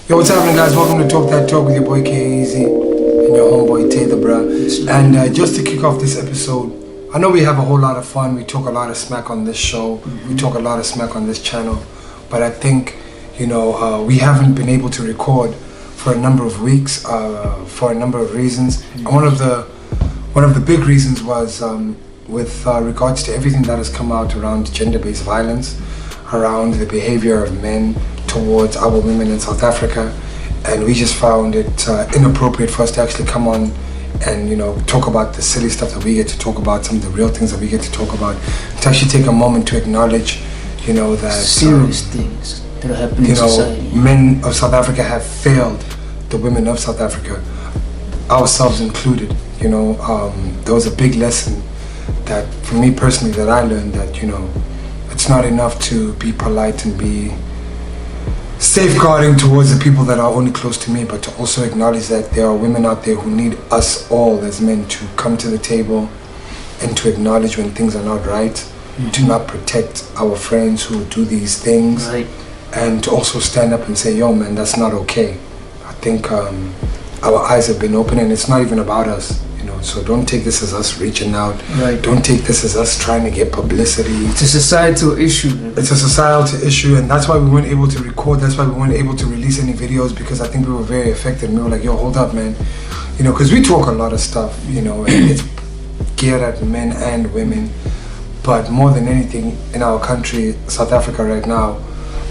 Yo, what's happening, guys? Welcome to Talk That Talk with your boy K-Easy and your homeboy Taylor, bruh. And just to kick off this episode, I know we have a whole lot of fun. We talk a lot of smack on this show. We talk a lot of smack on this channel. But I think, we haven't been able to record for a number of weeks for a number of reasons. And one of the big reasons was with regards to everything that has come out around gender-based violence, around the behavior of men towards our women in South Africa, and we just found it inappropriate for us to actually come on and talk about the silly stuff that we get to talk about, some of the real things that we get to talk about, to actually take a moment to acknowledge that serious things that are happening in society. Men of South Africa have failed the women of South Africa, ourselves included. There was a big lesson that for me personally that I learned, that it's not enough to be polite and be safeguarding towards the people that are only close to me, but to also acknowledge that there are women out there who need us all as men to come to the table and to acknowledge when things are not right, to not protect our friends who do these things, right, and to also stand up and say, yo man, that's not okay. I think our eyes have been open, and it's not even about us. So don't take this as us reaching out. Right. Don't take this as us trying to get publicity. It's a societal issue. It's a societal issue, and that's why we weren't able to record. That's why we weren't able to release any videos, because I think we were very affected. And we were like, yo, hold up, man. Because we talk a lot of stuff, and it's geared at men and women. But more than anything, in our country, South Africa right now,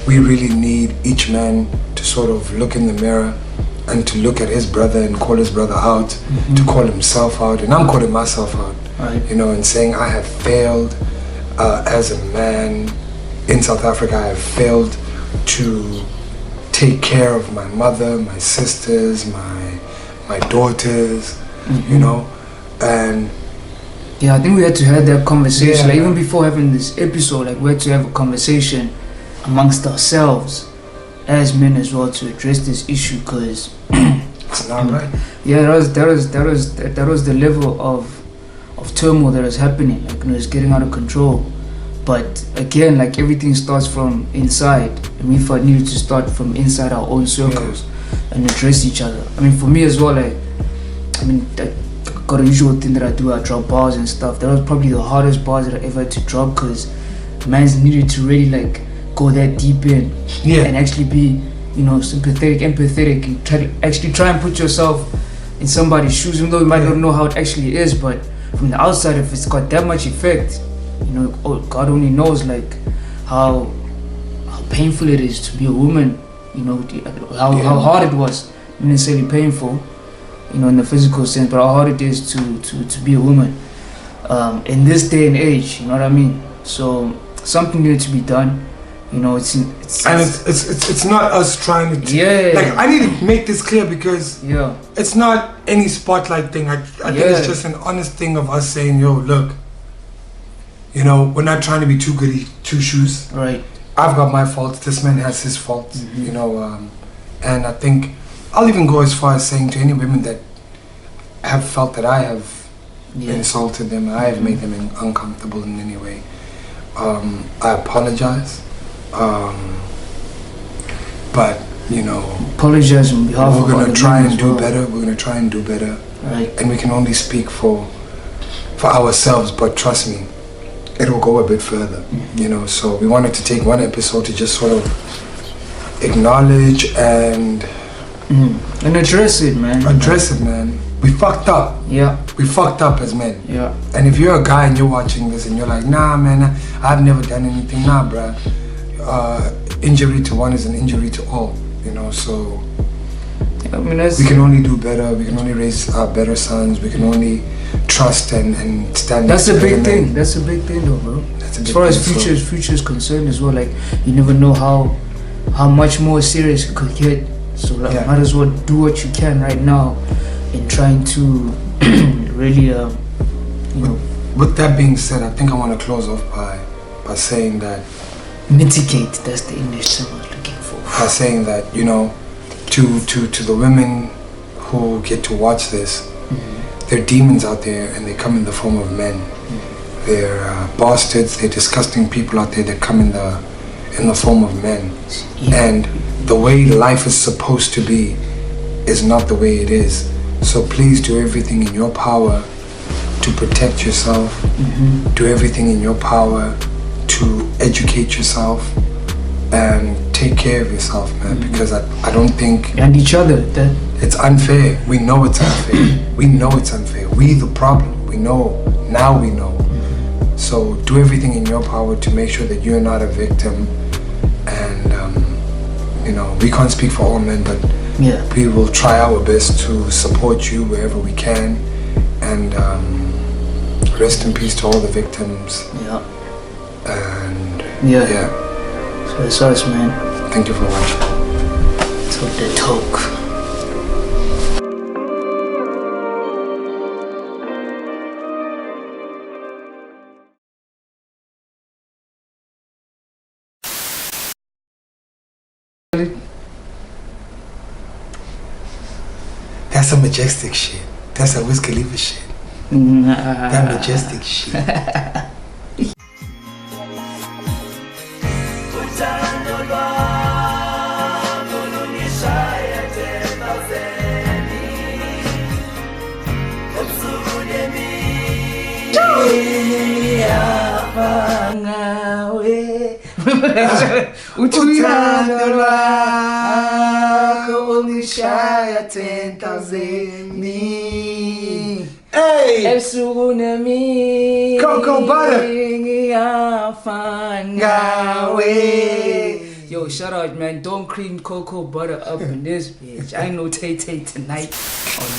we really need each man to sort of look in the mirror and to look at his brother and call his brother out, to call himself out, and I'm calling myself out, right, and saying I have failed as a man in South Africa. I have failed to take care of my mother, my sisters, my daughters, and yeah, I think we had to have that conversation. Like, even before having this episode, we had to have a conversation amongst ourselves as men as well to address this issue, because it's not right. Yeah, that was the level of turmoil that was happening. It's getting out of control. But again, everything starts from inside, and we thought needed to start from inside our own circles and address each other. For me as well, I got a usual thing that I do. I drop bars and stuff. That was probably the hardest bars that I ever had to drop, because man's needed to really go that deep in, and actually be sympathetic, empathetic, and try and put yourself in somebody's shoes, even though you might not know how it actually is. But from the outside, if it's got that much effect, God only knows how painful it is to be a woman, how hard it was, not necessarily painful in the physical sense, but how hard it is to be a woman in this day and age, you know what I mean? So something needed to be done. It's not us trying to I need to make this clear, because it's not any spotlight thing. I think it's just an honest thing of us saying, yo, look, we're not trying to be too goody two shoes. Right. I've got my faults, this man has his faults, and I think I'll even go as far as saying to any women that have felt that I have insulted them, I have made them uncomfortable in any way, I apologize. But apologize on behalf of we're gonna try and do better. We're gonna try and do better, right? And we can only speak for ourselves, but trust me, it will go a bit further. So we wanted to take one episode to just sort of acknowledge and address it, man. We fucked up. Yeah. We fucked up as men. Yeah. And if you're a guy and you're watching this and you're like, nah, man, I've never done anything. Nah, bruh. Injury to one is an injury to all. So we can only do better. We can only raise better sons. We can only trust and stand. That's a big thing. That's a big thing, though, bro. As far as future is concerned as well, you never know how much more serious it could get. So might as well do what you can right now in trying to really With that being said, I think I want to close off by saying that mitigate, that's the English term I was looking for. By saying that, to the women who get to watch this, there are demons out there, and they come in the form of men. They're bastards, they're disgusting people out there that come in the form of men. And the way life is supposed to be is not the way it is. So please do everything in your power to protect yourself. Do everything in your power to educate yourself and take care of yourself, man, because I don't think... And each other. It's unfair. We know it's unfair. We know it's unfair. We the problem. We know. Now we know. So do everything in your power to make sure that you're not a victim. And, you know, we can't speak for all men, but we will try our best to support you wherever we can. And rest in peace to all the victims. And so that's us, man. Thank you for watching. Talk that talk. That's a majestic shit. That's a Wiz Khalifa shit. That majestic shit. Uthando lwakho ungishaya 10,000. Hey! Ebusuku nemini Cocoa butter. Ngiyafa ngawe. Yo, shout out, man. Don't cream cocoa butter up in this bitch. I know Tay tonight.